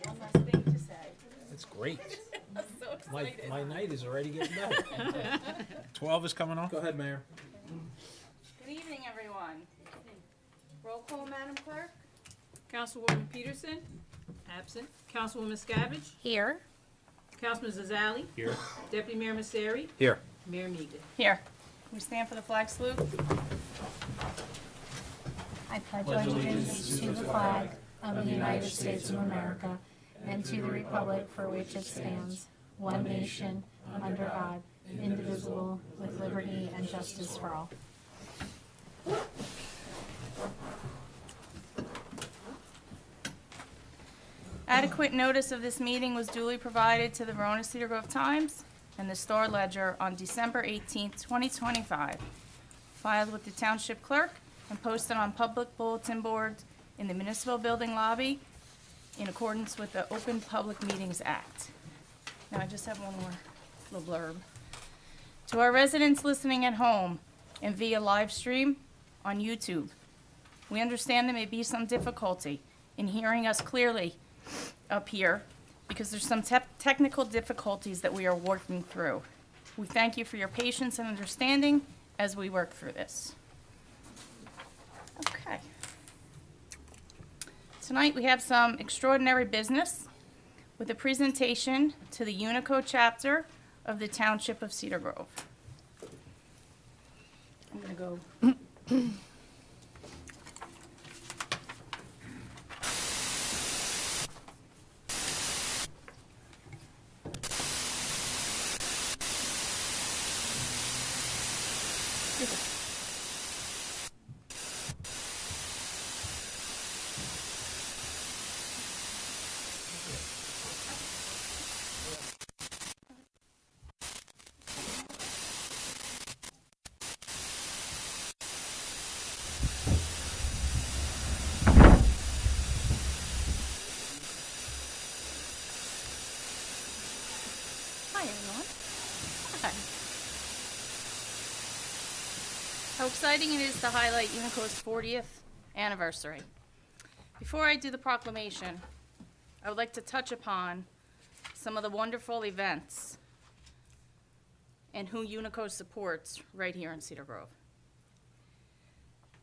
One last thing to say. That's great. I'm so excited. My night is already getting better. 12 is coming on? Go ahead, Mayor. Good evening, everyone. Roll call, Madam Clerk. Councilwoman Peterson, absent. Councilwoman Scavage, Here. Councilman Zazali, Here. Deputy Mayor Misery, Here. Mayor Megan. Here. We stand for the flag salute. I pledge allegiance to the flag of the United States of America and to the republic for which it stands, one nation, under God, indivisible, with liberty and justice for all. Adequate notice of this meeting was duly provided to the Verona Cedar Grove Times and the Star Ledger on December 18th, 2025, filed with the Township Clerk and posted on public bulletin boards in the municipal building lobby in accordance with the Open Public Meetings Act. Now, I just have one more little blurb. To our residents listening at home and via live stream on YouTube, we understand there may be some difficulty in hearing us clearly up here because there's some technical difficulties that we are working through. We thank you for your patience and understanding as we work through this. Okay. Tonight we have some extraordinary business with a presentation to the Unico chapter of the Township of Cedar Grove. I'm going to go. Hi, everyone. Hi. How exciting it is to highlight Unico's 40th anniversary. Before I do the proclamation, I would like to touch upon some of the wonderful events and who Unico supports right here in Cedar Grove.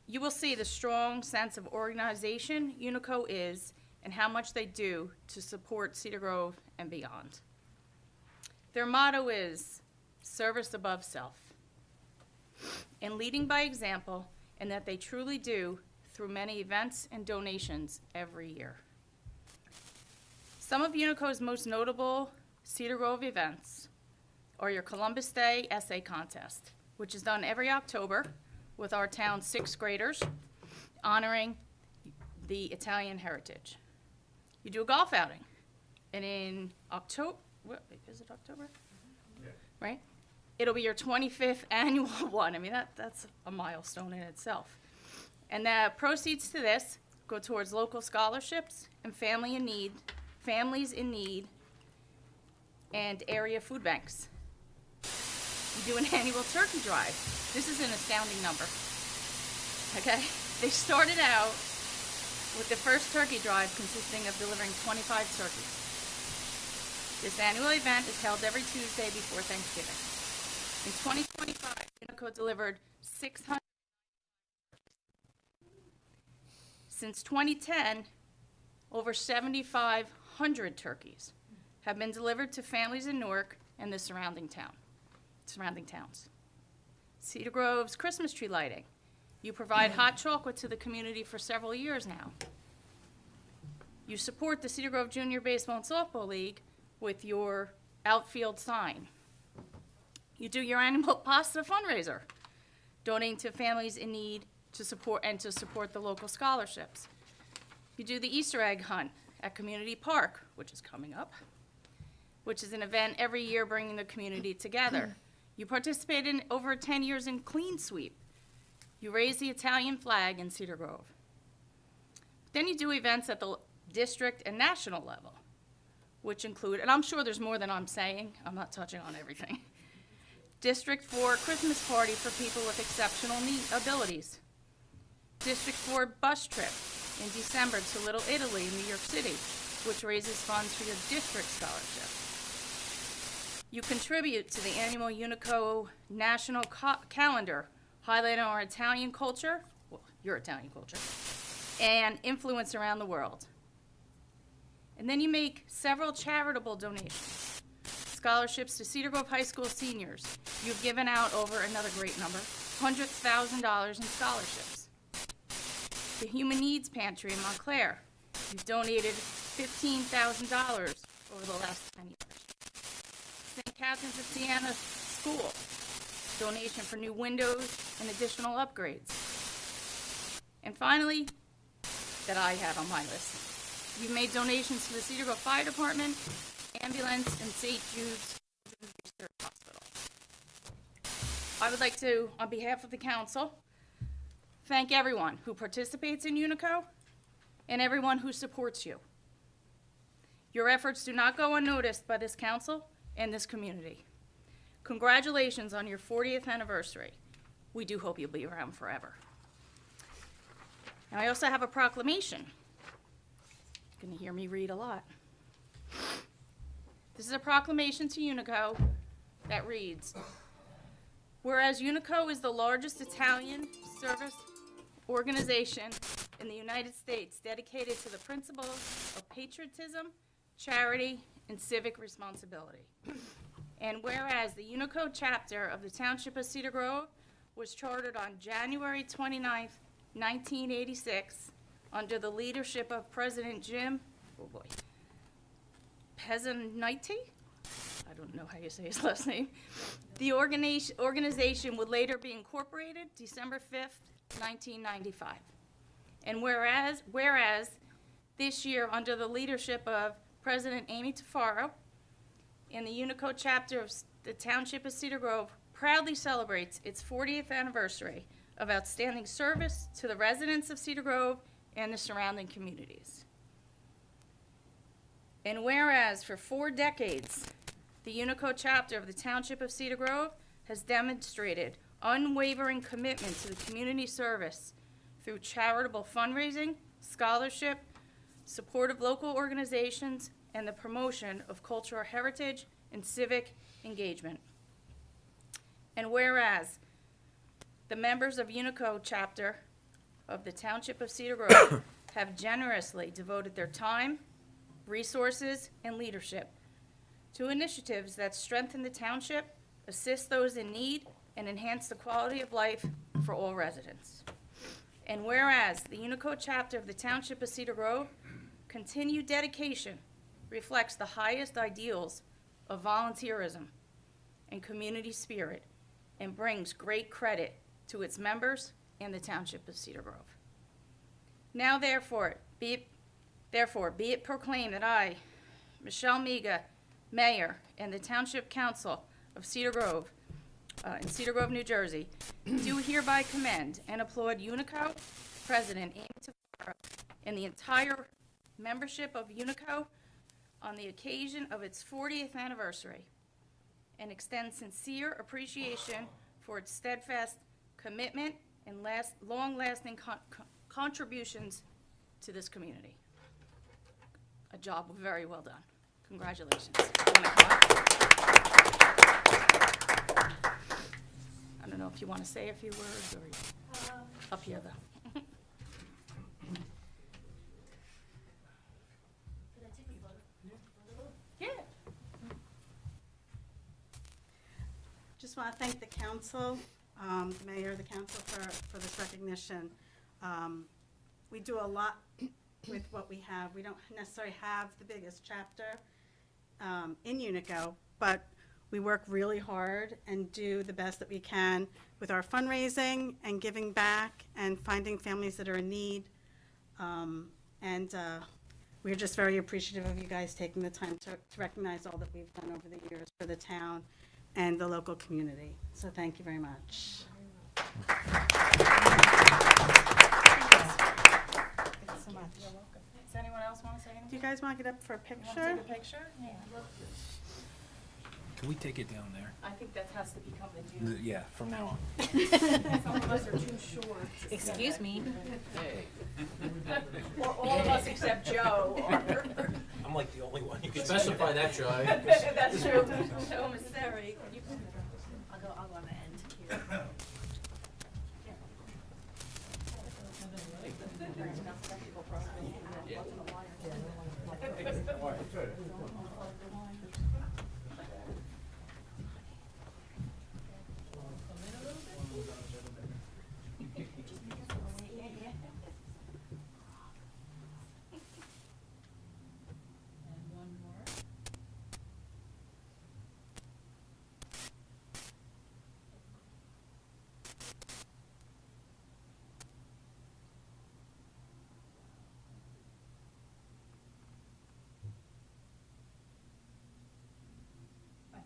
You will see the strong sense of organization Unico is and how much they do to support Cedar Grove and beyond. Their motto is service above self and leading by example, and that they truly do through many events and donations every year. Some of Unico's most notable Cedar Grove events are your Columbus Day Essay Contest, which is done every October with our town's sixth graders honoring the Italian heritage. You do a golf outing, and in October, is it October? Yeah. Right? It'll be your 25th annual one. I mean, that's a milestone in itself. And the proceeds to this go towards local scholarships and families in need, and area food banks. You do an annual turkey drive. This is an astounding number. Okay? They started out with the first turkey drive consisting of delivering 25 turkeys. This annual event is held every Tuesday before Thanksgiving. In 2025, Unico delivered 600. Since 2010, over 7,500 turkeys have been delivered to families in Newark and the surrounding towns. Cedar Grove's Christmas tree lighting. You provide hot chocolate to the community for several years now. You support the Cedar Grove Junior Baseball and Softball League with your outfield sign. You do your annual pasta fundraiser, donating to families in need to support the local scholarships. You do the Easter egg hunt at Community Park, which is coming up, which is an event every year bringing the community together. You participate in over 10 years in Clean Sweep. You raise the Italian flag in Cedar Grove. Then you do events at the district and national level, which include, and I'm sure there's more than I'm saying, I'm not touching on everything. District 4 Christmas party for people with exceptional abilities. District 4 bus trip in December to Little Italy in New York City. which raises funds for your district scholarship. You contribute to the annual Unico National Calendar, highlighting our Italian culture, well, your Italian culture, and influence around the world. And then you make several charitable donations. Scholarships to Cedar Grove High School seniors. You've given out over another great number, $100,000 in scholarships. The Human Needs Pantry in Montclair. You've donated $15,000 over the last 10 years. St. Catherine's of Siena School. Donation for new windows and additional upgrades. And finally, that I had on my list, you've made donations to the Cedar Grove Fire Department, ambulance, and St. Jude's Children's Research Hospital. I would like to, on behalf of the council, thank everyone who participates in Unico and everyone who supports you. Your efforts do not go unnoticed by this council and this community. Congratulations on your 40th anniversary. We do hope you'll be around forever. And I also have a proclamation. You're going to hear me read a lot. This is a proclamation to Unico that reads, whereas Unico is the largest Italian service organization in the United States dedicated to the principles of patriotism, charity, and civic responsibility. And whereas the Unico chapter of the Township of Cedar Grove was chartered on January 29th, 1986, under the leadership of President Jim, Pezzaniti? I don't know how you say his last name. The organization would later be incorporated December 5th, 1995. And whereas this year, under the leadership of President Amy Tafaro, and the Unico chapter of the Township of Cedar Grove proudly celebrates its 40th anniversary of outstanding service to the residents of Cedar Grove and the surrounding communities. And whereas for 4 decades, the Unico chapter of the Township of Cedar Grove has demonstrated unwavering commitment to the community service through charitable fundraising, scholarship, support of local organizations, and the promotion of cultural heritage and civic engagement. And whereas the members of Unico chapter of the Township of Cedar Grove have generously devoted their time, resources, and leadership to initiatives that strengthen the township, assist those in need, and enhance the quality of life for all residents. And whereas the Unico chapter of the Township of Cedar Grove continued dedication reflects the highest ideals of volunteerism and community spirit and brings great credit to its members and the Township of Cedar Grove. Now therefore, be it proclaimed that I, Michelle Miga, Mayor, and the Township Council of Cedar Grove, in Cedar Grove, New Jersey, do hereby commend and applaud Unico President Amy Tafaro and the entire membership of Unico on the occasion of its 40th anniversary, and extend sincere appreciation for its steadfast commitment and long-lasting contributions to this community. A job very well done. Congratulations. You wanna come up? I don't know if you want to say a few words or up here though. Yeah. Just want to thank the council, the mayor, the council for this recognition. We do a lot with what we have. We don't necessarily have the biggest chapter in Unico, but we work really hard and do the best that we can with our fundraising and giving back and finding families that are in need. We're just very appreciative of you guys taking the time to recognize all that we've done over the years for the town and the local community. So thank you very much. Thank you so much. You're welcome. Does anyone else want to say anything? Do you guys want to get up for a You want picture? to take a picture? Yeah. Can we take it down there? I think that has to become the new. Yeah, from now on. Some of us are too short. Excuse me. Or all of us except Joe are I'm like the only one you can Specify that, Joe. That's true. Joe Messeri. I'll go on the end here. And one more.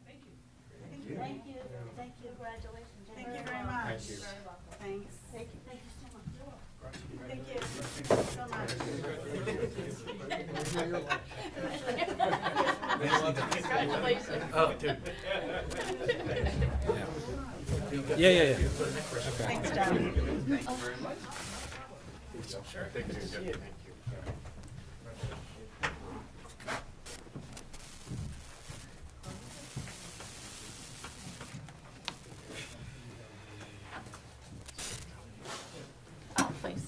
Thank you. Thank you, congratulations. Thank you very much. Thank you. Thanks. Thank you so much. Thank you so much. Congratulations. Oh, dude. Yeah. Thanks, Joe. Oh, please.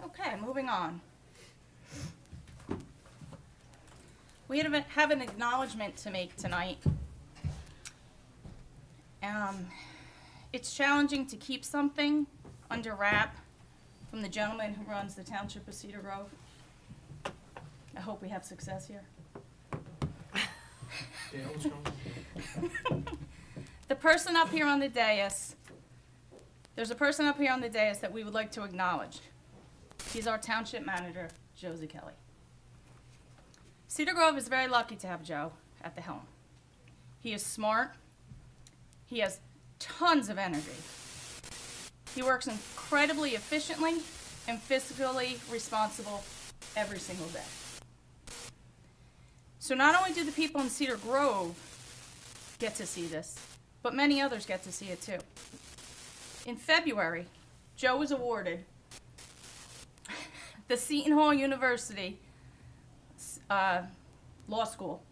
Okay, moving on. We have an acknowledgement to make tonight. It's challenging to keep something under wrap from the gentleman who runs the Township of Cedar Grove. I hope we have success here. The person up here on the dais, there's a person up here on the dais that we would like to acknowledge. He's our township manager, Josie Kelly. Cedar Grove is very lucky to have Joe at the helm. He is smart. He has tons of energy. He works incredibly efficiently and fiscally responsible every single day. So not only do the people in Cedar Grove get to see this, but many others get to see it too. In February, Joe was awarded the Seton Hall University Law School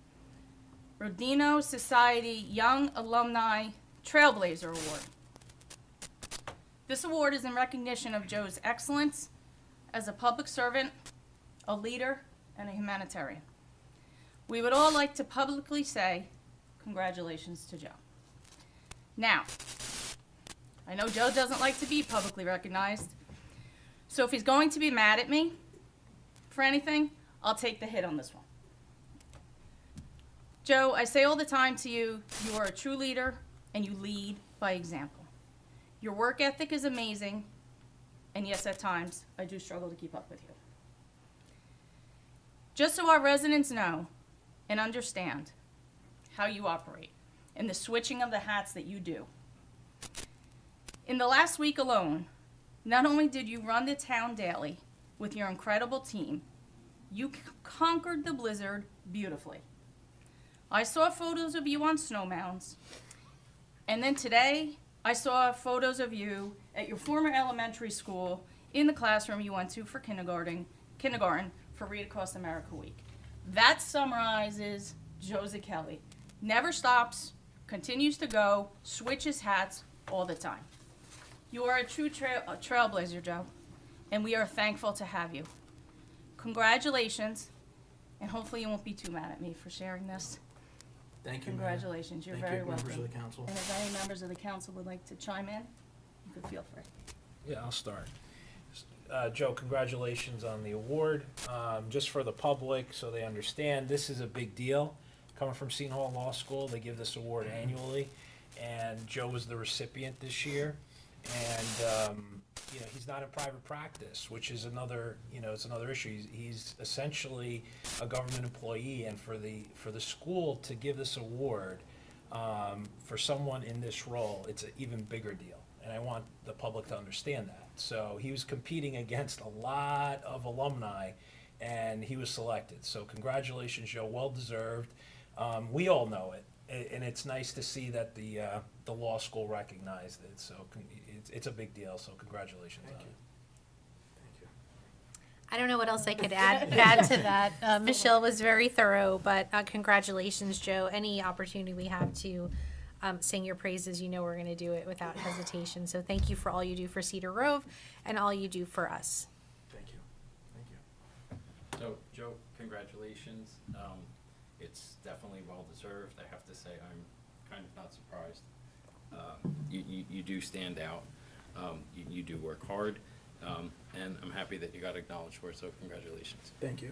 Rodino Society Young Alumni Trailblazer Award. This award is in recognition of Joe's excellence as a public servant, a leader, and a humanitarian. We would all like to publicly say congratulations to Joe. Now, I know Joe doesn't like to be publicly recognized, so if he's going to be mad at me for anything, I'll take the hit on this one. Joe, I say all the time to you, you are a true leader and you lead by example. Your work ethic is amazing, and yes, at times, I do struggle to keep up with you. Just so our residents know and understand how you operate and the switching of the hats that you do. In the last week alone, not only did you run the town daily with your incredible team, you conquered the blizzard beautifully. I saw photos of you on snow mounds, and then today I saw photos of you at your former elementary school in the classroom you went to for kindergarten for Read Across America Week. That summarizes Josie Kelly. Never stops, continues to go, switches hats all the time. You are a true trailblazer, Joe, and we are thankful to have you. Congratulations, and hopefully you won't be too mad at me for sharing this. Thank you, Mayor. Congratulations, you're Thank very you, welcome. members of the council. And if any members of the council would like to chime in, you could feel free. Yeah, I'll start. Joe, congratulations on the award. Just for the public, so they understand, this is a big deal. Coming from Seton Hall Law School, they give this award annually, and Joe was the recipient this year. And you know, he's not in private practice, which is another, you know, it's another issue. He's essentially a government employee, and for the school to give this award for someone in this role, it's an even bigger deal. And I want the public to understand that. So he was competing against a lot of alumni, and he was selected. So congratulations, Joe, well deserved. We all know it, and it's nice to see that the law school recognized it. So it's a big deal. So congratulations on it. I don't know what else I could add to that. Michelle was very thorough, but congratulations, Joe. Any opportunity we have to sing your praises, you know we're going to do it without hesitation. So thank you for all you do for Cedar Grove and all you do for us. Thank you. Thank you. So, Joe, congratulations. It's definitely well deserved. I have to say, I'm kind of not surprised. You do stand out. You do work hard. And I'm happy that you got acknowledged for it, so congratulations. Thank you.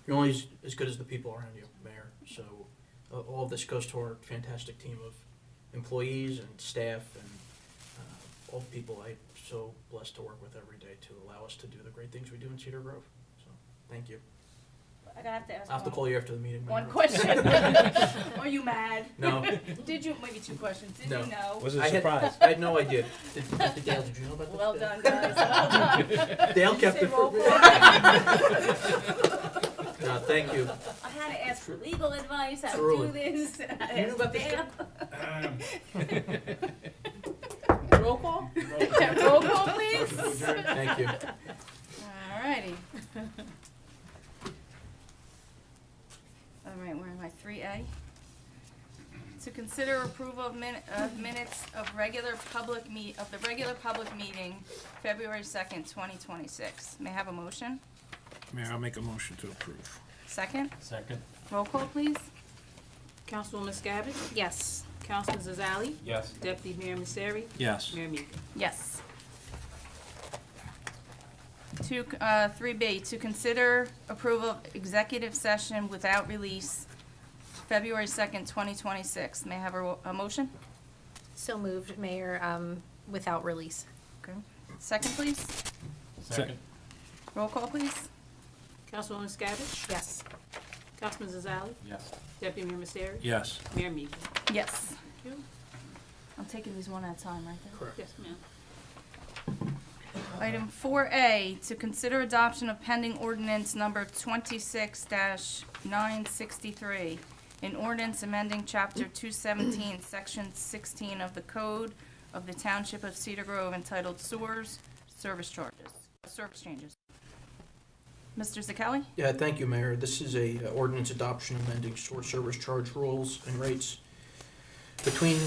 You're only as good as the people around you, Mayor. So all of this goes to our fantastic team of employees and staff and all the people I'm so blessed to work with every day to allow us to do the great things we do in Cedar Grove. So thank you. I have to ask I'll have to call you after the meeting, Mayor. one question. Are you mad? No. Did you, maybe two questions, did No. you know? Was it a I surprise? had no idea. Dale, did you know about this? Well done, guys, well done. Dale kept Say it roll for. call. No, thank you. I had to ask for legal advice, how to Truly. do this. I You knew about this asked Roll call? Roll call, please. Thank you. All righty. All right, where am I? 3A. To consider approval of minutes of the regular public meeting, February 2nd, 2026. May I have a motion? Mayor, I'll make a motion to approve. Second? Second. Roll call, please. Councilwoman Scabbage, Yes. Councilman Zazali, Yes. Deputy Mayor Misery, Yes. Mayor Meeker. Yes. 3B, to consider approval of executive session without release, February 2nd, 2026. May I have a motion? So moved, Mayor, without release. Okay. Second, please. Second. Roll call, please. Councilwoman Scabbage, Yes. Councilman Zazali, Yes. Deputy Mayor Misery, Yes. Mayor Meeker. Yes. Thank you. I'm taking these one at a time, right there. Correct. Yes, ma'am. Item 4A, to consider adoption of pending ordinance number 26-963, an ordinance amending Chapter 217, Section 16 of the Code of the Township of Cedar Grove entitled Sewers, Service Changes. Mr. Zakeli? Yeah, thank you, Mayor. This is a ordinance adoption amending sewer service charge rules and rates. Between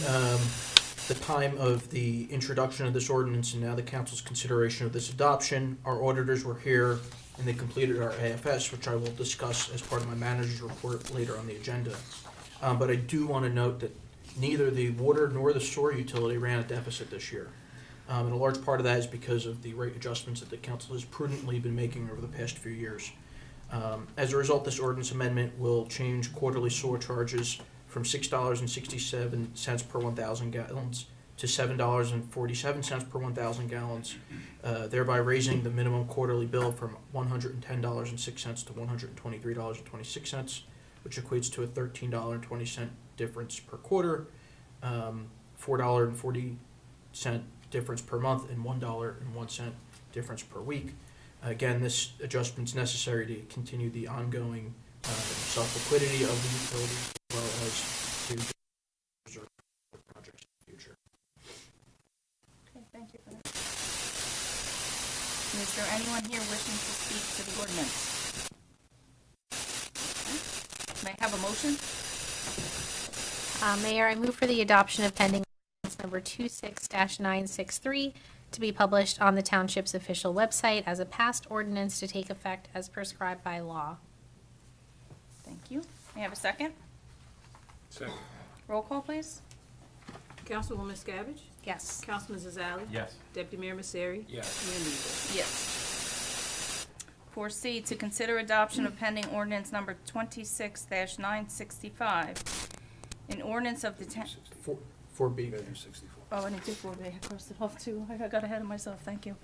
the time of the introduction of this ordinance and now the council's consideration of this adoption, our auditors were here and they completed our AFS, which I will discuss as part of my manager's report later on the agenda. But I do want to note that neither the water nor the sewer utility ran a deficit this year. And a large part of that is because of the rate adjustments that the council has prudently been making over the past few years. As a result, this ordinance amendment will change quarterly sewer charges from $6.67 per 1,000 gallons to $7.47 per 1,000 gallons, thereby raising the minimum quarterly bill from $110.06 to $123.26, which equates to a $13.20 difference per quarter, $4.40 difference per month, and $1.01 difference per week. Again, this adjustment is necessary to continue the ongoing self-liquidity of the utility as well as to reserve projects in the future. Okay, thank you for that. Is there anyone here wishing to speak to the ordinance? May I have a motion? Mayor, I move for the adoption of pending ordinance number 26-963 to be published on the township's official website as a passed ordinance to take effect as prescribed by law. Thank you. May I have a second? Second. Roll call, please. Councilwoman Scabbage, Yes. Councilman Zazali, Yes. Deputy Mayor Misery, Yes. Mayor Meeker. Yes. 4C, to consider adoption of pending ordinance number 26-965, an ordinance of the town. 4B. Oh, I didn't do 4B, I crossed it off too. I got ahead of myself, thank you.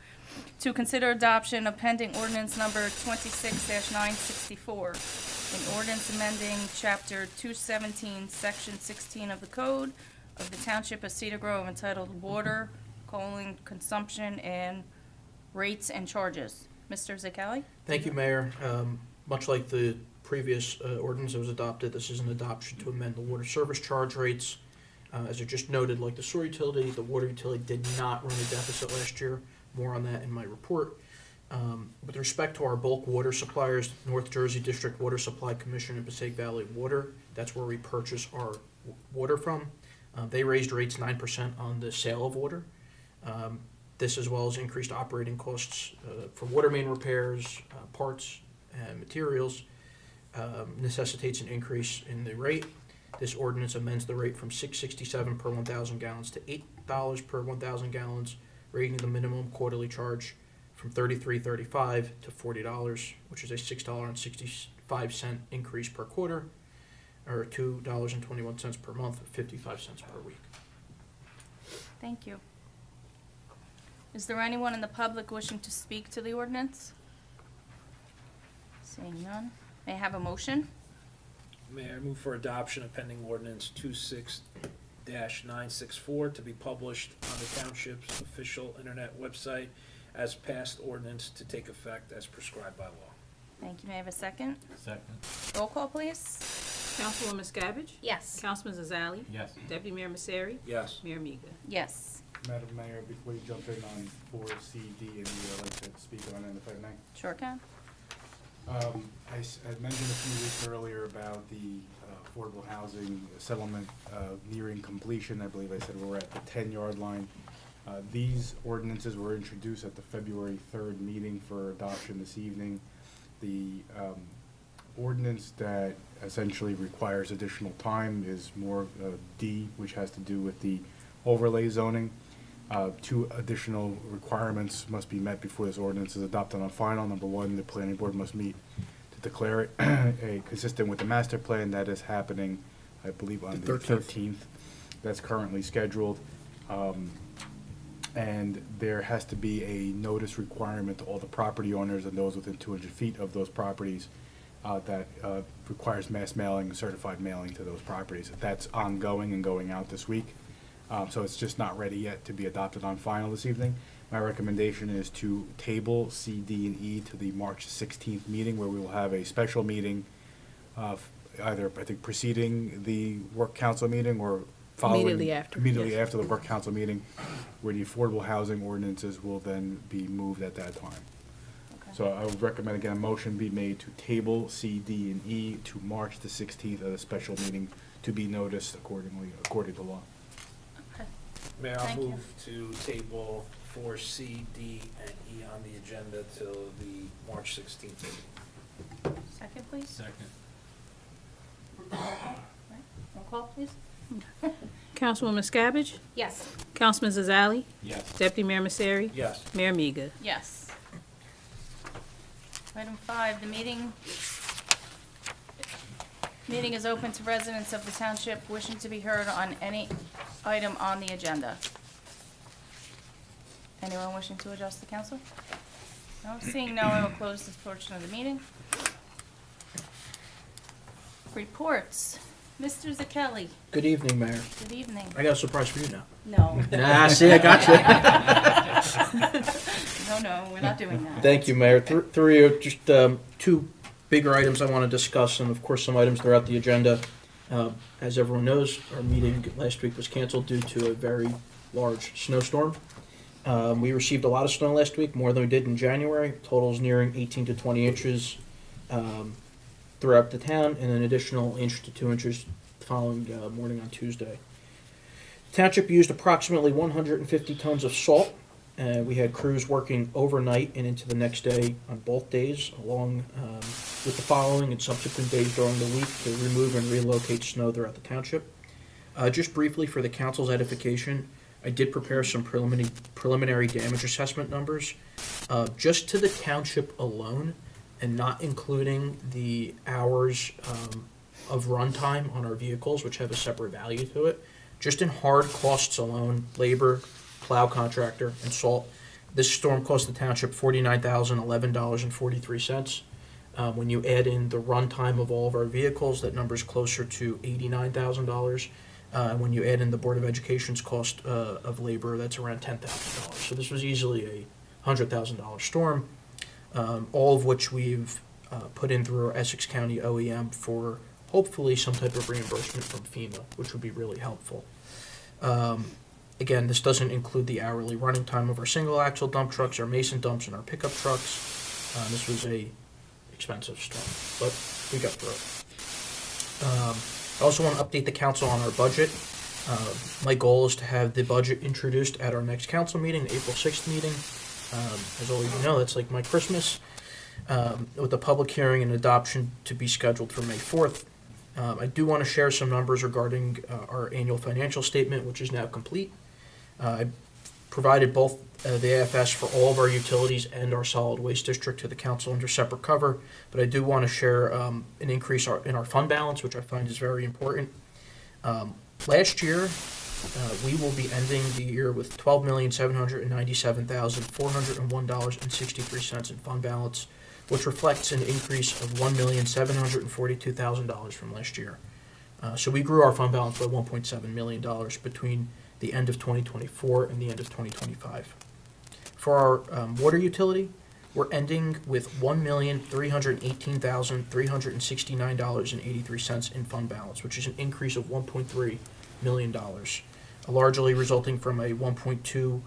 To consider adoption of pending ordinance number 26-964, an ordinance amending chapter 217, section 16 of the code of the Township of Cedar Grove entitled Water, Consumption and Rates and Charges. Mr. Zakali? Thank you, Mayor. Much like the previous ordinance that was adopted, this is an adoption to amend the water service charge rates. As I just noted, like the sewer utility, the water utility did not run a deficit last year. More on that in my report. With respect to our bulk water suppliers, North Jersey District Water Supply Commission and Passaic Valley Water, that's where we purchase our water from. They raised rates 9% on the sale of water. This, as well as increased operating costs for water main repairs, parts, and materials, necessitates an increase in the rate. This ordinance amends the rate from $6.67 per 1,000 gallons to $8 per 1,000 gallons, raising the minimum quarterly charge from $33.35 to $40, which is a $6.65 increase per quarter, or $2.21 per month, 55 cents per week. Thank you. Is there anyone in the public wishing to speak to the ordinance? Seeing none, may I have a motion? Mayor, I move for adoption of pending ordinance 26-964 to be published on the township's official internet website as passed ordinance to take effect as prescribed by law. Thank you, may I have a second? Second. Roll call, please. Councilwoman Miscavige? Yes. Councilman Zazali? Yes. Deputy Mayor Misery? Yes. Mayor Miga? Yes. Madam Mayor, before you jump in on 4C, D, and E, I'd like to speak on it if I may. Sure can. I mentioned a few weeks earlier about the affordable housing settlement nearing completion. I believe I said we're at the 10-yard line. These ordinances were introduced at the February 3rd meeting for adoption this evening. The ordinance that essentially requires additional time is more D, which has to do with the overlay zoning. 2 additional requirements must be met before this ordinance is adopted on final. Number 1, the planning board must meet to declare it consistent with the master plan. That is happening, I believe, on the 13th. That's currently scheduled. And there has to be a notice requirement to all the property owners and those within 200 feet of those properties that requires mass mailing and certified mailing to those properties. That's ongoing and going out this week. So it's just not ready yet to be adopted on final this evening. My recommendation is to table C, D, and E to the March 16th meeting, where we will have a special meeting, either, I think, preceding the work council meeting or following. Immediately after, Immediately yes. after the work council meeting, where the affordable housing ordinances will then be moved at that time. Okay. So I would recommend, again, a motion be made to table C, D, and E to March the 16th at a special meeting to be noticed accordingly, according to law. Okay. Mayor, I'll Thank you. move to table 4C, D, and E on the agenda till the March 16th meeting. Second, please. Second. Roll call, please. Councilwoman Miscavige? Yes. Councilman Zazali? Yes. Deputy Mayor Misery? Yes. Mayor Miga? Yes. Item 5, the meeting is open to residents of the township wishing to be heard on any item on the agenda. Anyone wishing to address the council? No, seeing no, I will close this portion of the meeting. Reports. Mr. Zakeli, Good evening, Mayor. good evening. I got a surprise for you now. No, Nah, see, I got you. no, we're not doing that. Thank you, Mayor. Through you, just 2 bigger items I want to discuss, and of course, some items throughout the agenda. As everyone knows, our meeting last week was canceled due to a very large snowstorm. We received a lot of snow last week, more than we did in January. Totals nearing 18 to 20 inches throughout the town, and an additional inch to 2 inches the following morning on Tuesday. Township used approximately 150 tons of salt. We had crews working overnight and into the next day on both days, along with the following and subsequent days during the week to remove and relocate snow throughout the township. Just briefly for the council's edification, I did prepare some preliminary damage assessment numbers. Just to the township alone, and not including the hours of runtime on our vehicles, which have a separate value to it, Just in hard costs alone, labor, plow contractor, and salt, this storm cost the township $49,011.43. When you add in the runtime of all of our vehicles, that number is closer to $89,000. And when you add in the Board of Education's cost of labor, that's around $10,000. So this was easily a $100,000 storm, all of which we've put in through our Essex County OEM for hopefully some type of reimbursement from FEMA, which would be really helpful. Again, this doesn't include the hourly running time of our single axle dump trucks, our mason dumps, and our pickup trucks. This was a expensive storm, but we got through it. I also want to update the council on our budget. My goal is to have the budget introduced at our next council meeting, the April 6th meeting. As all of you know, that's like my Christmas, with the public hearing and adoption to be scheduled for May 4th. I do want to share some numbers regarding our annual financial statement, which is now complete. I provided both the AFS for all of our utilities and our solid waste district to the council under separate cover, but I do want to share an increase in our fund balance, which I find is very important. Last year, we will be ending the year with $12,797,401.63 in fund balance, which reflects an increase of $1,742,000 from last year. So we grew our fund balance by $1.7 million between the end of 2024 and the end of 2025. For our water utility, we're ending with $1,318,369.83 in fund balance, which is an increase of $1.3 million, largely resulting from a $1.2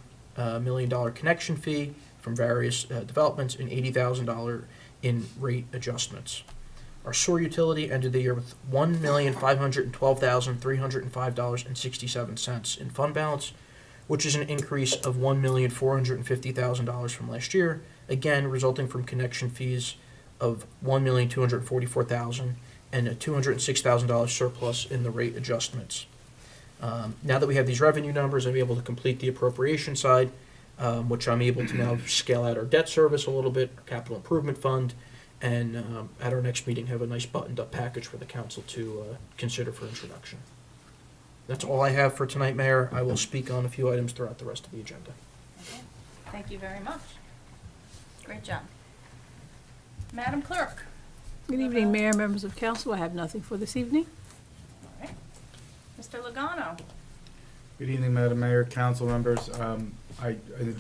million connection fee from various developments and $80,000 in rate adjustments. Our sewer utility ended the year with $1,512,305.67 in fund balance, which is an increase of $1,450,000 from last year, again resulting from connection fees of $1,244,000 and a $206,000 surplus in the rate adjustments. Now that we have these revenue numbers, I'm able to complete the appropriation side, which I'm able to now scale out our debt service a little bit, our capital improvement fund, and at our next meeting have a nice buttoned-up package for the council to consider for introduction. That's all I have for tonight, Mayor. I will speak on a few items throughout the rest of the agenda. Okay. Thank you very much. Great job. Madam Clerk. Good evening, Mayor, members of council. I have nothing for this evening. All right. Mr. Logano. Good evening, Madam Mayor, council members.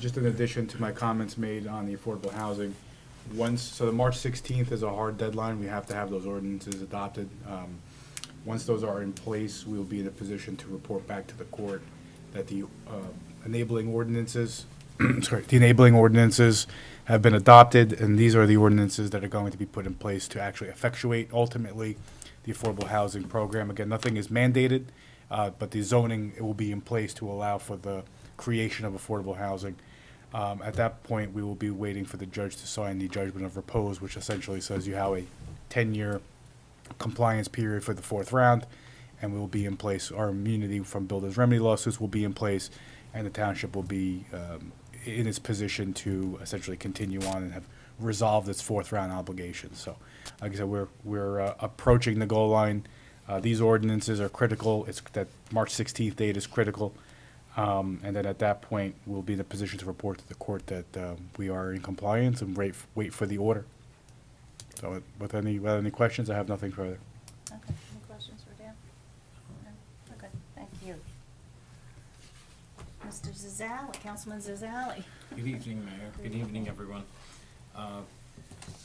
Just in addition to my comments made on the affordable housing, so the March 16th is a hard deadline. We have to have those ordinances adopted. Once those are in place, we will be in a position to report back to the court that the enabling ordinances, have been adopted, and these are the ordinances that are going to be put in place to actually effectuate ultimately the affordable housing program. Again, nothing is mandated, but the zoning will be in place to allow for the creation of affordable housing. At that point, we will be waiting for the judge to sign the judgment of repose, which essentially says you have a 10-year compliance period for the fourth round, and we will be in place. Our immunity from builder's remedy lawsuits will be in place, and the township will be in its position to essentially continue on and have resolved its fourth round obligations. So, like I said, we're approaching the goal line. These ordinances are critical. It's that March 16th date is critical. And then at that point, we'll be in a position to report to the court that we are in compliance and wait for the order. So without any questions, I have nothing further. Okay. Any questions for Dan? No? Okay. Thank you. Mr. Zazali, Councilman Zazali. Good evening, Mayor. Good evening, everyone.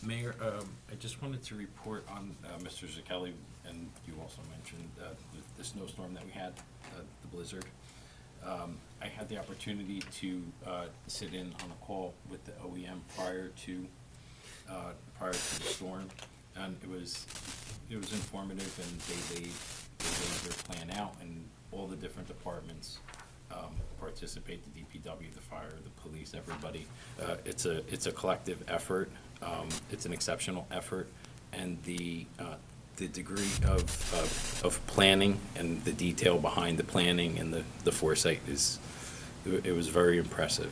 Mayor, I just wanted to report on Mr. Zucchelli, and you also mentioned the snowstorm that we had, the blizzard. I had the opportunity to sit in on a call with the OEM prior to the storm, and it was informative, and they laid their plan out, and all the different departments participate: the DPW, the fire, the police, everybody. It's a collective effort. It's an exceptional effort, and the degree of planning and the detail behind the planning and the foresight it was very impressive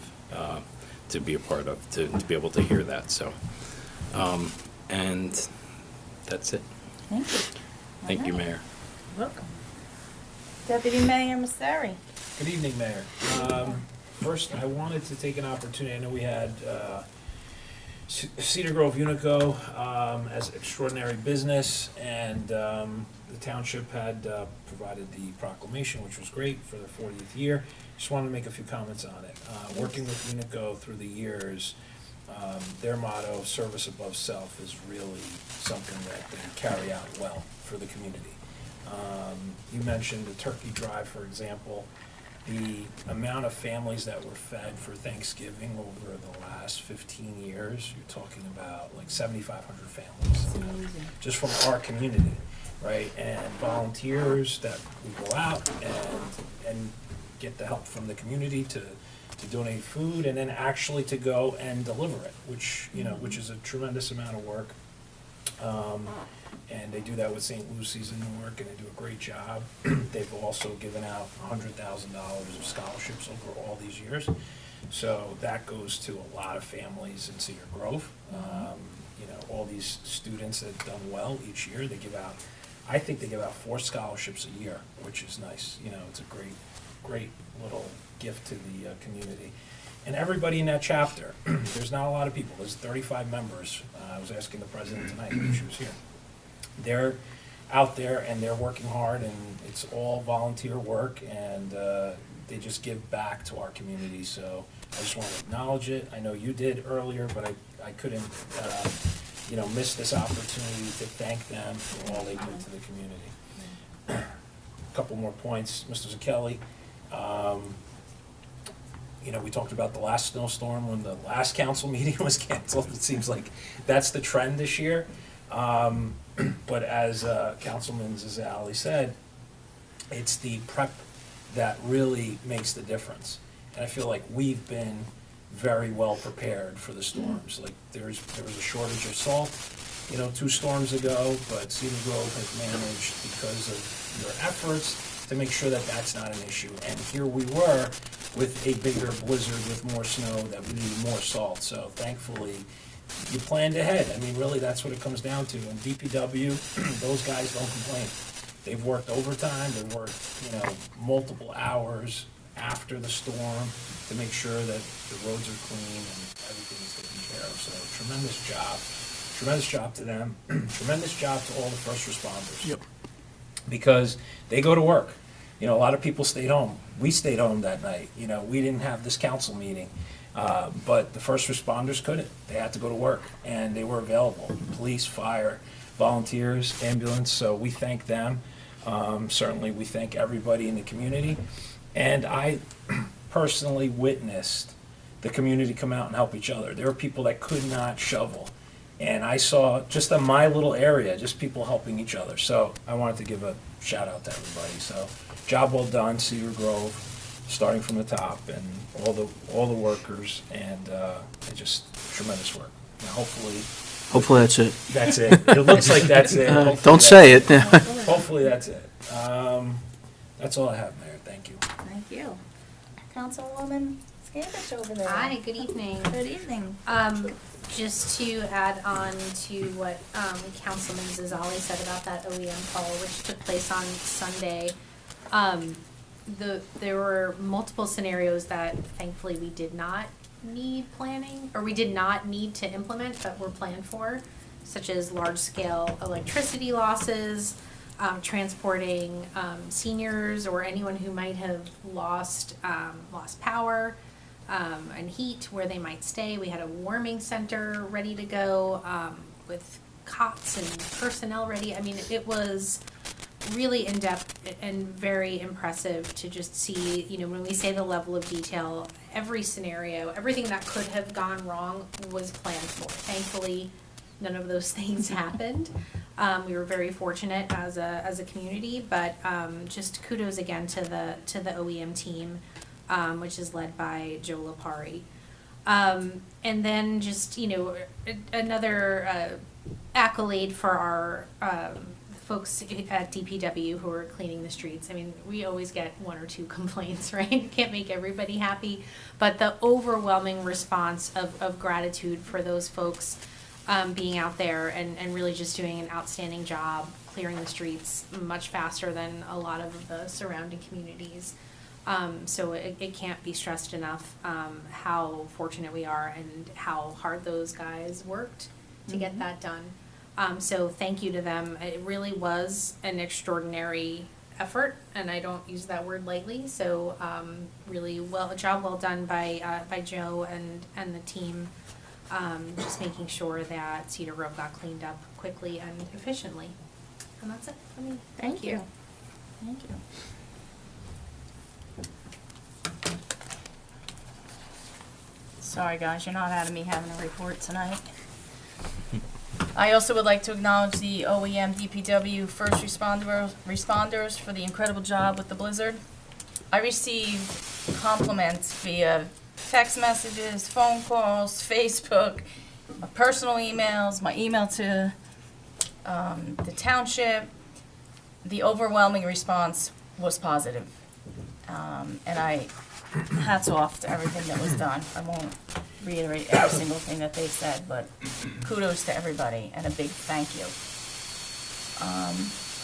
to be a part of, to be able to hear that. So, and that's it. Thank you. Thank you, All right. Mayor. Welcome. Deputy Mayor Masseri. Good evening, Mayor. First, I wanted to take an opportunity, I know we had Cedar Grove Unico as extraordinary business, and the township had provided the proclamation, which was great for their 40th year. Just wanted to make a few comments on it. Working with Unico through the years, their motto, service above self, is really something that they carry out well for the community. You mentioned the turkey drive, for example. The amount of families that were fed for Thanksgiving over the last 15 years, you're talking about like 7,500 families. Just from our community, right? And volunteers that we go out and get the help from the community to donate food, and then actually to go and deliver it, which is a tremendous amount of work. And they do that with St. Lucy's in Newark, and they do a great job. They've also given out $100,000 of scholarships over all these years. So that goes to a lot of families in Cedar Grove. All these students that have done well each year, I think they give out 4 scholarships a year, which is nice. It's a great little gift to the community. And everybody in that chapter, there's not a lot of people, there's 35 members. I was asking the president tonight when she was here. They're out there and they're working hard, and it's all volunteer work, and they just give back to our community. So I just want to acknowledge it. I know you did earlier, but I couldn't miss this opportunity to thank them for all they do to the community. A couple more points, Mr. Zucchelli. We talked about the last snowstorm when the last council meeting was canceled. It seems like that's the trend this year. But as Councilman Zazali said, it's the prep that really makes the difference. And I feel like we've been very well prepared for the storms. Like there was a shortage of salt, 2 storms ago, but Cedar Grove has managed, because of your efforts, to make sure that that's not an issue. And here we were with a bigger blizzard with more snow, that we needed more salt. So thankfully, you planned ahead. I mean, really, that's what it comes down to. And DPW, those guys don't complain. They've worked overtime, they've worked, multiple hours after the storm to make sure that the roads are clean and everything is taken care of. So tremendous job to them, tremendous job to all the first responders. Yep. Because they go to work. A lot of people stayed home. We stayed home that night. We didn't have this council meeting. But the first responders couldn't. They had to go to work, and they were available. Police, fire, volunteers, ambulance, so we thank them. Certainly, we thank everybody in the community. And I personally witnessed the community come out and help each other. There were people that could not shovel. And I saw, just in my little area, just people helping each other. So I wanted to give a shout out to everybody. So job well done, Cedar Grove, starting from the top, and all the workers, and just tremendous work. Now, Hopefully that's it. that's it. It looks like that's it. Hopefully Don't say it. Hopefully that's it. That's all I have, Mayor. Thank you. Thank you. Councilwoman Scavich over there. Hi, good evening. Good evening. Just to add on to what Councilman Zazali said about that OEM call, which took place on Sunday, there were multiple scenarios that thankfully we did not need planning, or we did not need to implement, but were planned for, such as large-scale electricity losses, transporting seniors or anyone who might have lost power, and heat where they might stay. We had a warming center ready to go, with cots and personnel ready. I mean, it was really in-depth and very impressive to just see, when we say the level of detail, every scenario, everything that could have gone wrong was planned for. Thankfully, none of those things happened. We were very fortunate as a community, but just kudos again to the OEM team, which is led by Joe Lapari. And then just, another accolade for our folks at DPW who are cleaning the streets. I mean, we always get 1 or 2 complaints, right? Can't make everybody happy, but the overwhelming response of gratitude for those folks being out there and really just doing an outstanding job clearing the streets much faster than a lot of the surrounding communities. So it can't be stressed enough how fortunate we are and how hard those guys worked to get that done. So thank you to them. It really was an extraordinary effort, and I don't use that word lightly. So really a job well done by Joe and the team, just making sure that Cedar Grove got cleaned up quickly and efficiently. And that's it for me. Thank you. Thank you. Sorry, guys, you're not having me having a report tonight. I also would like to acknowledge the OEM DPW first responders for the incredible job with the blizzard. I received compliments via text messages, phone calls, Facebook, my personal emails, my email to the township. The overwhelming response was positive. And hats off to everything that was done. I won't reiterate every single thing that they said, but kudos to everybody and a big thank you.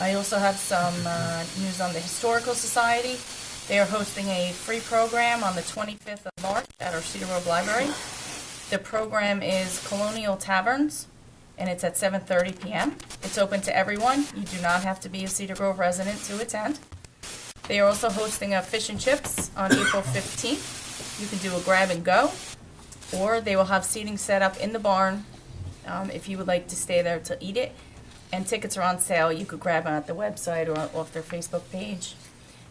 I also have some news on the Historical Society. They are hosting a free program on the 25th of March at our Cedar Grove Library. The program is Colonial Taverns, and it's at 7:30 p.m. It's open to everyone. You do not have to be a Cedar Grove resident to attend. They are also hosting a fish and chips on April 15th. You can do a grab and go, or they will have seating set up in the barn if you would like to stay there to eat it. And tickets are on sale. You could grab them at the website or off their Facebook page.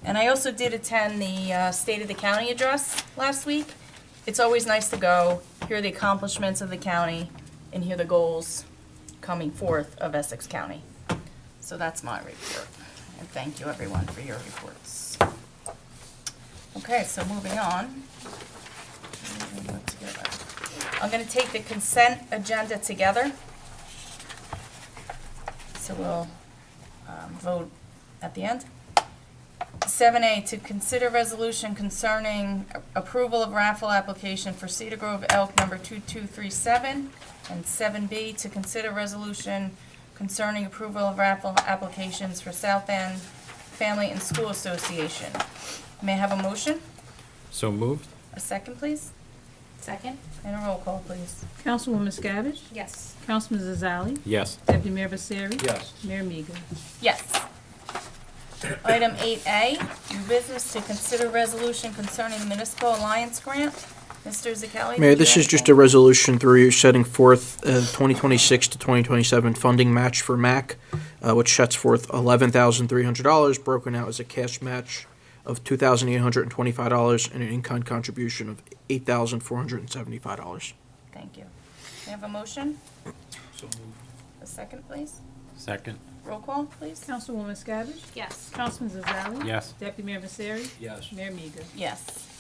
And I also did attend the State of the County address last week. It's always nice to go, hear the accomplishments of the county, and hear the goals coming forth of Essex County. So that's my report. And thank you, everyone, for your reports. Okay, so moving on. I'm going to take the consent agenda together. So we'll vote at the end. 7A, to consider resolution concerning approval of raffle application for Cedar Grove Elk number 2237. And 7B, to consider resolution concerning approval of raffle applications for South End Family and School Association. May I have a motion? So moved? A second, please? Second? And a roll call, please. Councilwoman Scabish? Yes. Councilman Zazali? Yes. Deputy Mayor Vasari? Yes. Mayor Miga? Yes. Item 8A, new business, to consider resolution concerning the municipal alliance grant. Mr. Zakelli? Mayor, this is just a resolution through you setting forth 2026 to 2027 funding match for MAC, which sets forth $11,300, broken out as a cash match of $2,825 and an in-kind contribution of $8,475. Thank you. May I have a motion? So moved. A second, please? Second? Roll call, please? Councilwoman Scabish? Yes. Councilman Zazali? Yes. Deputy Mayor Vasari? Yes. Mayor Miga? Yes.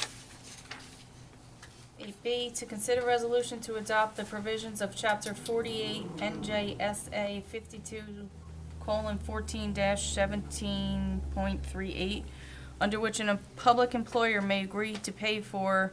8B, to consider resolution to adopt the provisions of Chapter 48 NJSA 52:14-17.38, under which a public employer may agree to pay for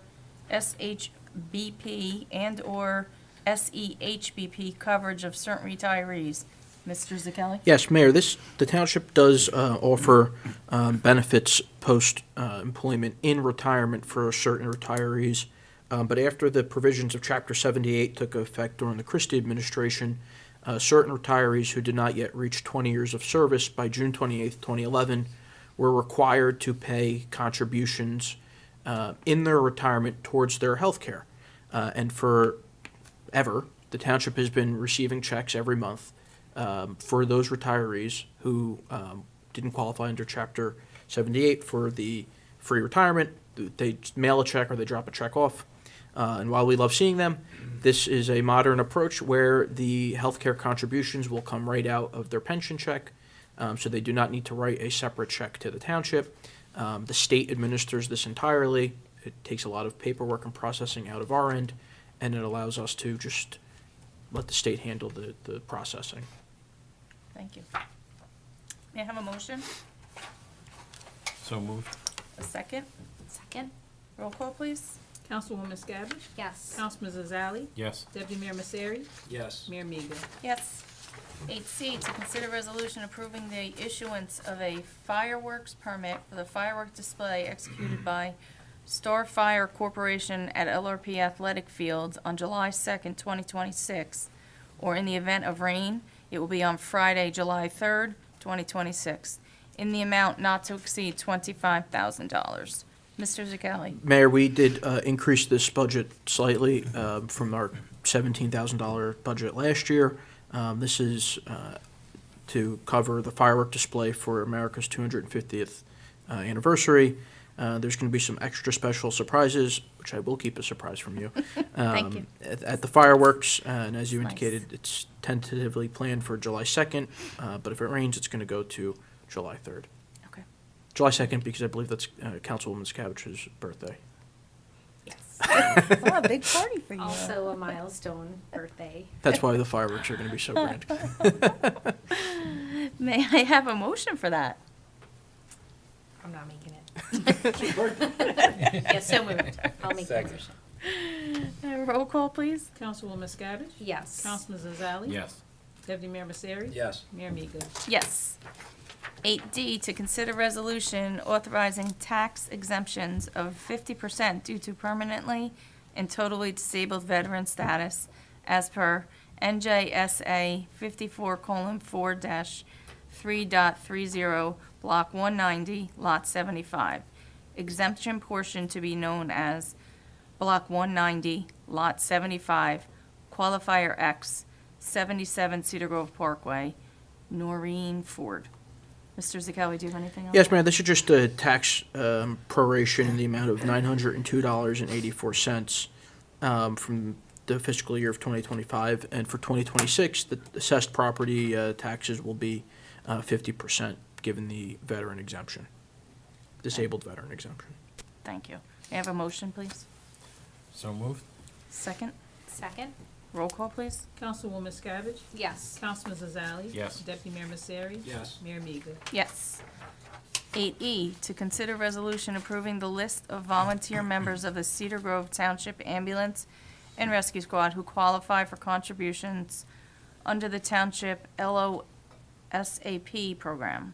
SHBP and/or SEHBP coverage of certain retirees. Mr. Zakelli? Yes, Mayor, the township does offer benefits post-employment in retirement for certain retirees. But after the provisions of Chapter 78 took effect during the Christie administration, certain retirees who did not yet reach 20 years of service by June 28th, 2011, were required to pay contributions in their retirement towards their health care. And forever, the township has been receiving checks every month for those retirees who didn't qualify under Chapter 78 for the free retirement. They mail a check or they drop a check off. And while we love seeing them, this is a modern approach where the healthcare contributions will come right out of their pension check, so they do not need to write a separate check to the township. The state administers this entirely. It takes a lot of paperwork and processing out of our end, and it allows us to just let the state handle the processing. Thank you. May I have a motion? So moved? A second? Second? Roll call, please? Councilwoman Scabish? Yes. Councilman Zazali? Yes. Deputy Mayor Vasari? Yes. Mayor Miga? Yes. 8C, to consider resolution approving the issuance of a fireworks permit for the firework display executed by Star Fire Corporation at LRP Athletic Fields on July 2nd, 2026, or in the event of rain, it will be on Friday, July 3rd, 2026, in the amount not to exceed $25,000. Mr. Zucchelli. Mayor, we did increase this budget slightly from our $17,000 budget last year. This is to cover the firework display for America's 250th anniversary. There's going to be some extra special surprises, which I will keep a surprise from you. Thank you. At the fireworks, and as you Nice. indicated, it's tentatively planned for July 2nd, but if it rains, it's going to go to July 3rd. Okay. July 2nd, because I believe that's Councilwoman Scavich's birthday. Yes. Oh, a big party for you. Also a milestone birthday. That's why the fireworks are going to be so grand. May I have a motion for that? I'm not making it. Yes, so moved. I'll make the Second. motion. Roll call, please. Councilwoman Scavish? Yes. Councilman Zazali? Yes. Deputy Mayor Misery? Yes. Mayor Miga? Yes. 8D, to consider resolution authorizing tax exemptions of 50% due to permanently and totally disabled veteran status as per NJSA 54:4-3.30, Block 190, Lot 75. Exemption portion to be known as Block 190, Lot 75, Qualifier X, 77 Cedar Grove Parkway, Noreen Ford. Mr. Zucchelli, do you have anything else? Yes, ma'am, this is just a tax proration in the amount of $902.84 from the fiscal year of 2025. And for 2026, the assessed property taxes will be 50%, given the veteran exemption, disabled veteran exemption. Thank you. May I have a motion, please? So moved? Second. Second? Roll call, please. Councilwoman Scavish? Yes. Councilman Zazali? Yes. Deputy Mayor Misery? Yes. Mayor Miga? Yes. 8E, to consider resolution approving the list of volunteer members of the Cedar Grove Township Ambulance and Rescue Squad who qualify for contributions under the Township LOSAP program.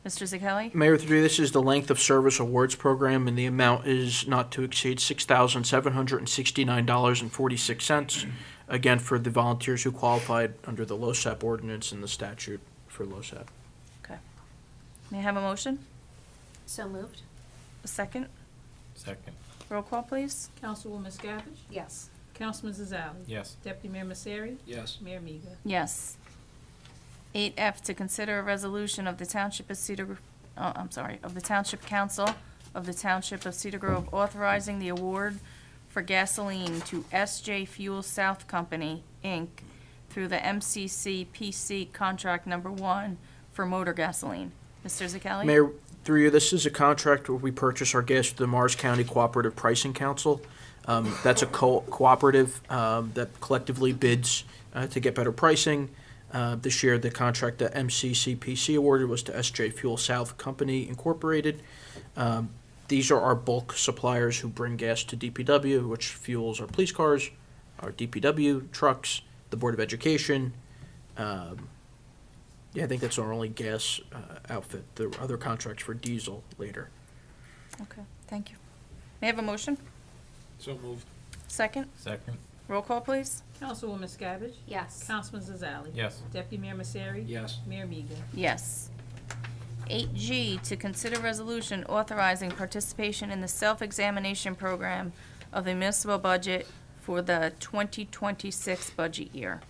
Mr. Zucchelli? Mayor, through this is the length of service awards program, and the amount is not to exceed $6,769.46. Again, for the volunteers who qualified under the LoSAP ordinance and the statute for LoSAP. May I have a motion? So moved? A second? Second. Roll call, please. Councilwoman Scavish? Yes. Councilman Zazali? Yes. Deputy Mayor Misery? Yes. Mayor Miga? Yes. 8F, to consider a resolution of the Township of of the Township Council of the Township of Cedar Grove authorizing the award for gasoline to SJ Fuel South Company, Inc. through the MCC PC Contract Number 1 for motor gasoline. Mr. Zucchelli? Mayor, through you, this is a contract where we purchase our gas through the Morris County Cooperative Pricing Council. That's a cooperative that collectively bids to get better pricing. This year, the contract that MCCPC awarded was to SJ Fuel South Company Incorporated. These are our bulk suppliers who bring gas to DPW, which fuels our police cars, our DPW trucks, the Board of Education. Yeah, I think that's our only gas outfit. The other contracts for diesel later. Okay, thank you. May I have a motion? So moved. Second? Second. Roll call, please. Councilwoman Scavish? Yes. Councilman Zazali? Yes. Deputy Mayor Misery? Yes. Mayor Miga? Yes. 8G, to consider resolution authorizing participation in the self-examination program of the municipal budget for the 2026 budget year.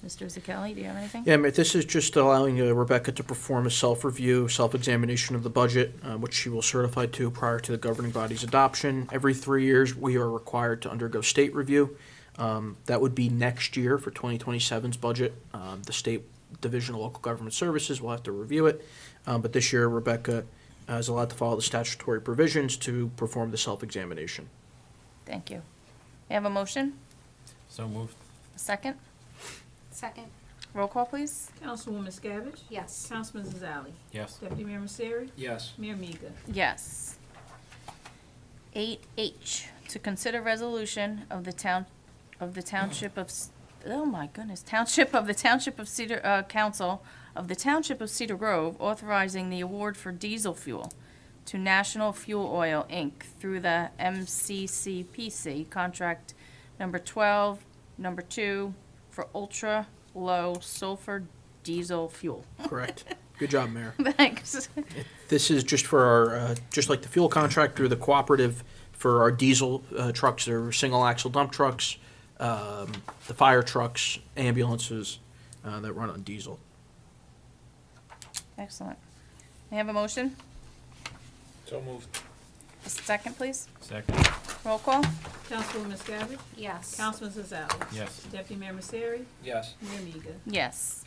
Mr. Zucchelli, do you have anything? Yeah, Mayor, this is just allowing Rebecca to perform a self-review, self-examination of the budget, which she will certify to prior to the governing body's adoption. Every 3 years, we are required to undergo state review. That would be next year for 2027's budget. The State Division of Local Government Services will have to review it. But this year, Rebecca is allowed to follow the statutory provisions to perform the self-examination. Thank you. May I have a motion? So moved? A second? Second? Roll call, please. Councilwoman Scavish? Yes. Councilman Zazali? Yes. Deputy Mayor Misery? Yes. Mayor Miga? Yes. 8H, to consider resolution of the Township of oh my goodness, Township of Cedar, Council of the Township of Cedar Grove authorizing the award for diesel fuel to National Fuel Oil, Inc. through the MCCPC contract number 12, number 2 for ultra-low sulfur diesel fuel. Correct. Good job, Mayor. Thanks. This is just for our, just like the fuel contract through the cooperative for our diesel trucks or single axle dump trucks, the fire trucks, ambulances that run on diesel. Excellent. May I have a motion? So moved. A second, please? Second. Roll call? Councilwoman Miscavige? Yes. Councilman Zazali? Yes. Deputy Mayor Misery? Yes. Mayor Miga? Yes.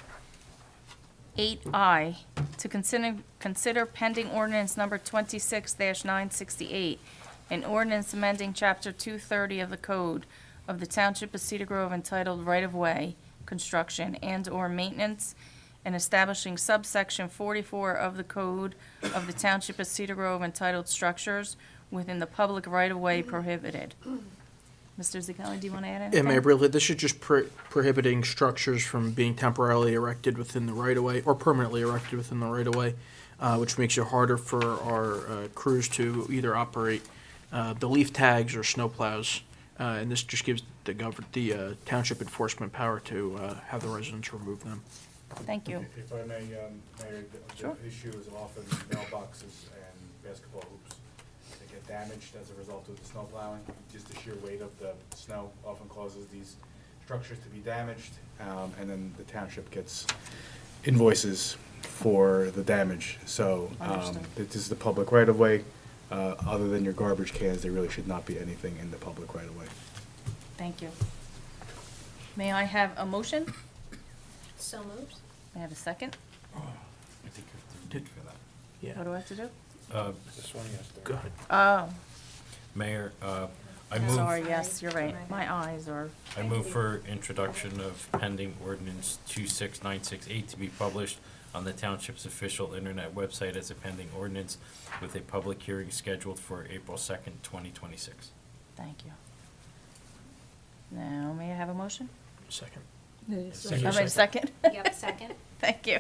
8I, to consider pending ordinance number 26-968, an ordinance amending Chapter 230 of the Code of the Township of Cedar Grove entitled Right-of-Way, Construction, and/or Maintenance, and establishing subsection 44 of the Code of the Township of Cedar Grove entitled Structures within the public right-of-way prohibited. Mr. Zakelli, do you want to add Yeah, anything? Mayor Brindley, this is just prohibiting structures from being temporarily erected within the right-of-way or permanently erected within the right-of-way, which makes it harder for our crews to either operate the leaf tags or snow plows. And this just gives the township enforcement power to have the residents remove them. Thank you. If I may, Mayor, Sure. the issue is often mailboxes and basketball hoops. They get damaged as a result of the snow plowing. Just the sheer weight of the snow often causes these structures to be damaged, and then the township gets invoices for the damage. So, Understood. this is the public right-of-way. Other than your garbage cans, there really should not be anything in the public right-of-way. Thank you. May I have a motion? So moved. May I have a second? I think you have to read for that. Yeah. What do I have to do? This one, yes. Go ahead. Oh, Mayor, I move, sorry, yes, you're right. My eyes are, I move for introduction of pending ordinance 26968 to be published on the township's official internet website as a pending ordinance with a public hearing scheduled for April 2nd, 2026. thank you. Now, may I have a motion? Second. Second. All right, second? Yep, second. Thank you.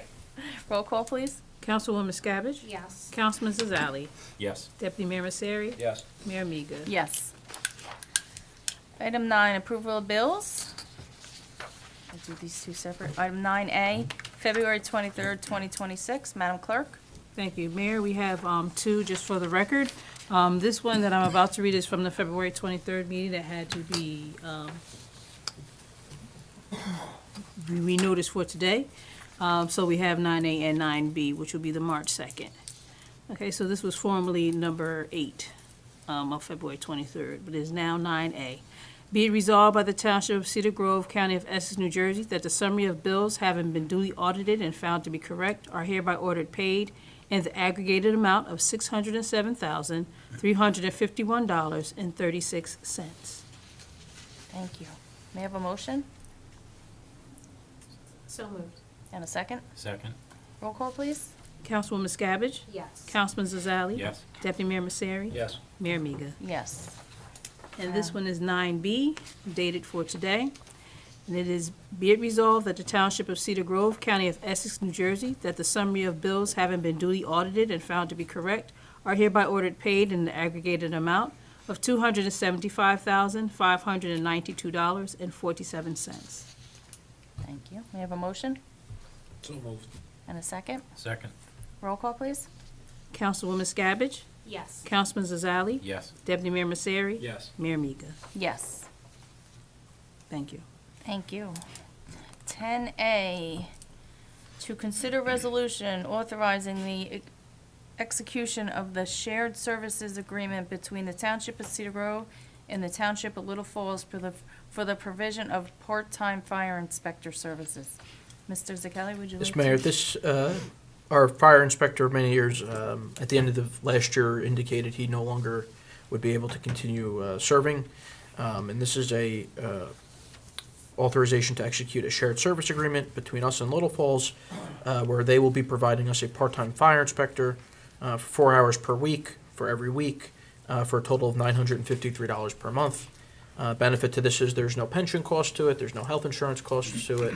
Roll call, please. Councilwoman Miscavige? Yes. Councilman Zazali? Yes. Deputy Mayor Misery? Yes. Mayor Miga? Yes. Item 9, approval of bills. I'll do these two separate. Item 9A, February 23rd, 2026. Madam Clerk? Thank you. Mayor, we have two, just for the record. This one that I'm about to read is from the February 23rd meeting that had to be re-noticed for today. So we have 9A and 9B, which will be the March 2nd. Okay, so this was formerly number 8 of February 23rd, but is now 9A. Be it resolved by the Township of Cedar Grove, County of Essex, New Jersey, that the summary of bills having been duly audited and found to be correct are hereby ordered paid in the aggregated amount of $607,351.36. Thank you. May I have a motion So moved. and a second? Second? Roll call, please. Councilwoman Miscavige? Yes. Councilman Zazali? Yes. Deputy Mayor Misery? Yes. Mayor Miga? Yes. And this one is 9B, dated for today. And it is, be it resolved that the Township of Cedar Grove, County of Essex, New Jersey, that the summary of bills having been duly audited and found to be correct are hereby ordered paid in the aggregated amount of $275,592.47. Thank you. May I have a motion So moved. and a second? Second? Roll call, please. Councilwoman Miscavige? Yes. Councilman Zazali? Yes. Deputy Mayor Misery? Yes. Mayor Miga? Yes. Thank you. Thank you. 10A, to consider resolution authorizing the execution of the shared services agreement between the Township of Cedar Grove and the Township of Little Falls for the provision of part-time fire inspector services. Mr. Zakelli, would you like Yes, to? Mayor, this, our fire inspector of many years, at the end of the last year indicated he no longer would be able to continue serving. And this is a authorization to execute a shared service agreement between us and Little Falls, where they will be providing us a part-time fire inspector for 4 hours per week, for every week, for a total of $953 per month. Benefit to this is there's no pension cost to it, there's no health insurance costs to it.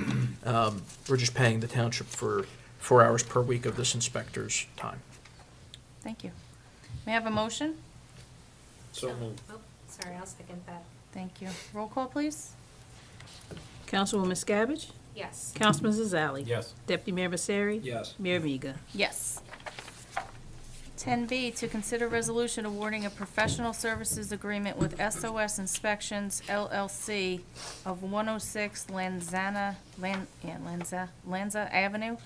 We're just paying the township for 4 hours per week of this inspector's time. Thank you. May I have a motion? So moved. Oh, sorry, I'll second that. Thank you. Roll call, please. Councilwoman Scabbage, Yes. Councilman Zazali. Yes. Deputy Mayor Misery. Yes. Mayor Miga. Yes. 10B, to consider resolution awarding a professional services agreement with SOS Inspections LLC of 106 Lanza Avenue,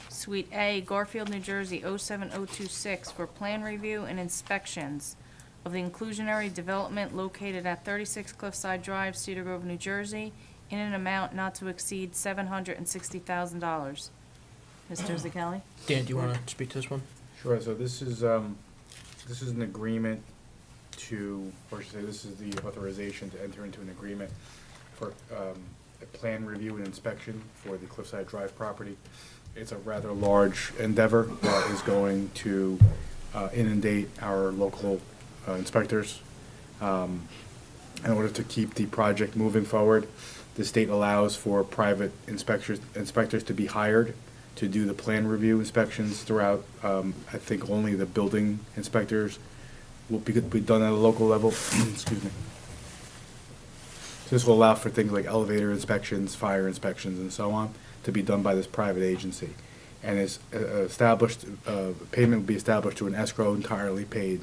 Suite A, Garfield, New Jersey, 07026, for plan review and inspections of the inclusionary development located at 36 Cliffside Drive, Cedar Grove, New Jersey, in an amount not to exceed $760,000. Mr. Zakeli? Dan, do you want to speak to this one? Sure, so this is an agreement to, or I should say, this is the authorization to enter into an agreement for a plan review and inspection for the Cliffside Drive property. It's a rather large endeavor that is going to inundate our local inspectors. In order to keep the project moving forward, the state allows for private inspectors to be hired to do the plan review inspections throughout. I think only the building inspectors will be done at a local level. Excuse me. So this will allow for things like elevator inspections, fire inspections, and so on to be done by this private agency. And is established, payment will be established to an escrow entirely paid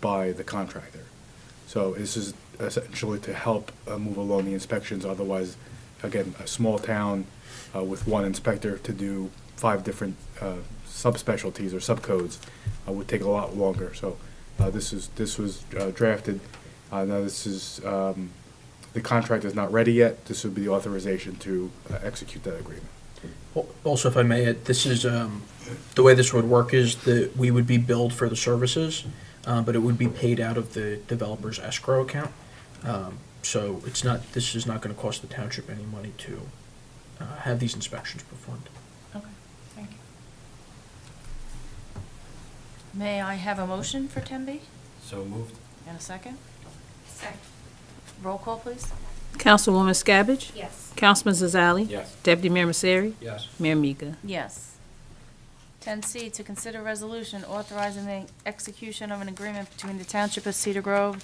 by the contractor. So this is essentially to help move along the inspections. Otherwise, again, a small town with one inspector to do 5 different subspecialties or subcodes would take a lot longer. So this was drafted. Now this is, the contract is not ready yet. This would be the authorization to execute that agreement. Also, if I may, this is, the way this would work is that we would be billed for the services, but it would be paid out of the developer's escrow account. So it's not, this is not gonna cost the township any money to have these inspections performed. Okay, thank you. May I have a motion for 10B? So moved. And a second? Second. Roll call, please. Councilwoman Scabbage, Yes. Councilman Zazali. Yes. Deputy Mayor Misery. Yes. Mayor Miga. Yes. 10C, to consider resolution authorizing the execution of an agreement between the Township of Cedar Grove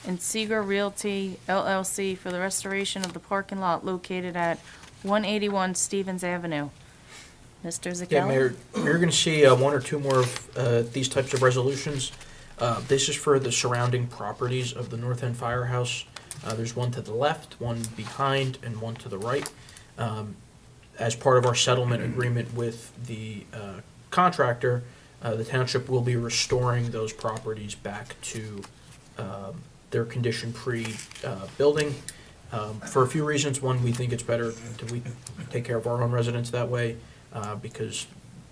and Seeger Realty LLC for the restoration of the parking lot located at 181 Stevens Avenue. Mr. Zakeli? Yeah, Mayor, you're gonna see 1 or 2 more of these types of resolutions. This is for the surrounding properties of the North End Firehouse. There's one to the left, one behind, and one to the right. As part of our settlement agreement with the contractor, the township will be restoring those properties back to their condition pre-building. For a few reasons. One, we think it's better we take care of our own residents that way, because,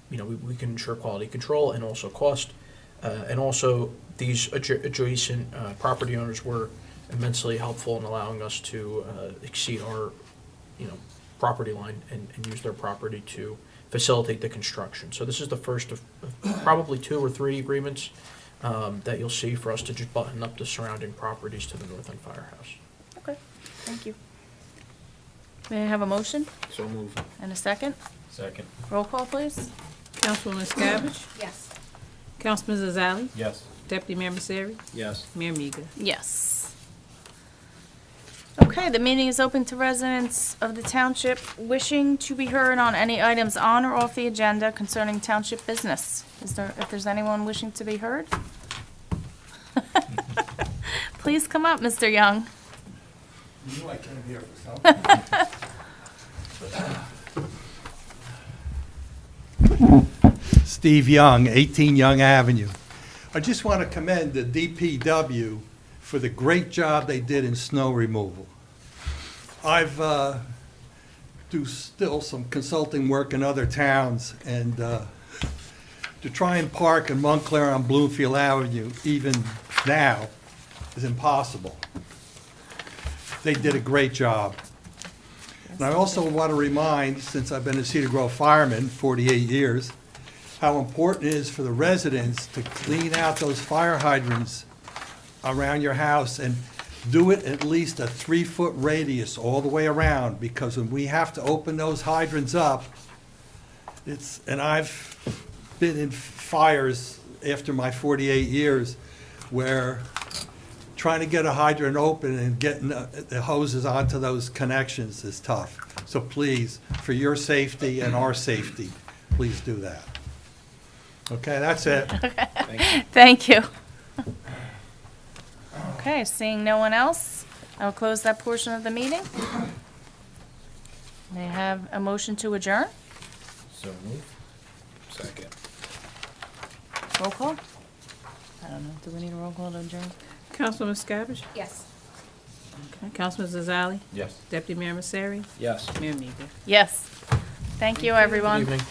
you know, we can ensure quality control and also cost. And also, these adjacent property owners were immensely helpful in allowing us to exceed our, you know, property line and use their property to facilitate the construction. So this is the first of probably 2 or 3 agreements that you'll see for us to just button up the surrounding properties to the North End Firehouse. Okay, thank you. May I have a motion So moved. and a second? Second. Roll call, please. Councilwoman Scabbage, Yes. Councilman Zazali. Yes. Deputy Mayor Misery. Yes. Mayor Miga. Yes. Okay, the meeting is open to residents of the township wishing to be heard on any items on or off the agenda concerning township business. If there's anyone wishing to be heard? Please come up, Mr. Young. You knew I came here for something. Steve Young, 18 Young Avenue. I just want to commend the DPW for the great job they did in snow removal. I've do still some consulting work in other towns, and to try and park in Montclair on Bloomfield Avenue even now is impossible. They did a great job. And I also want to remind, since I've been a Cedar Grove fireman 48 years, how important it is for the residents to clean out those fire hydrants around your house and do it at least a 3-foot radius all the way around, because when we have to open those hydrants up, and I've been in fires after my 48 years where trying to get a hydrant open and getting the hoses onto those connections is tough. So please, for your safety and our safety, please do that. Okay, that's it. Thank you. Okay, seeing no one else, I'll close that portion of the meeting. May I have a motion to adjourn? So move. Second. Roll call? I don't know, do we need a roll call to adjourn? Councilwoman Scabish? Yes. Okay. Councilman Zazali? Yes. Deputy Mayor Masseri? Yes. Mayor Meeker? Yes. Thank you, everyone. Good evening.